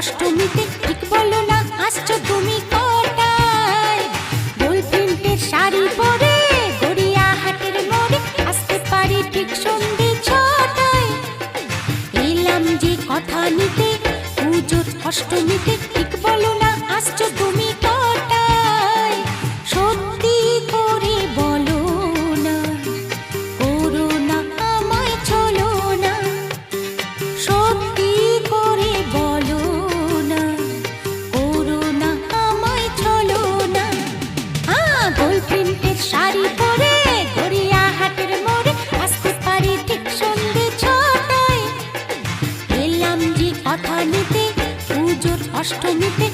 অষ্টমীতে ঠিক বলো না আসছো তুমি কটায়? গোল প্রিন্টের শাড়ি পরে গড়িয়াহাটের মোড়ে আসতে পারি ঠিক সন্ধে 6টায়। এলাম যে কথা নিতে পুজোর অষ্টমীতে ঠিক বলো না আসছো তুমি কটায়? সত্যি করে বলো না, করো না আমায় ছলো না। সত্যি করে বলো না, করো না আমায় ছলো না। গোল প্রিন্টের শাড়ি পরে গড়িয়াহাটের মোড়ে আসতে পারি ঠিক সন্ধে 6টায়। এলাম যে কথা নিতে পুজোর অষ্টমীতে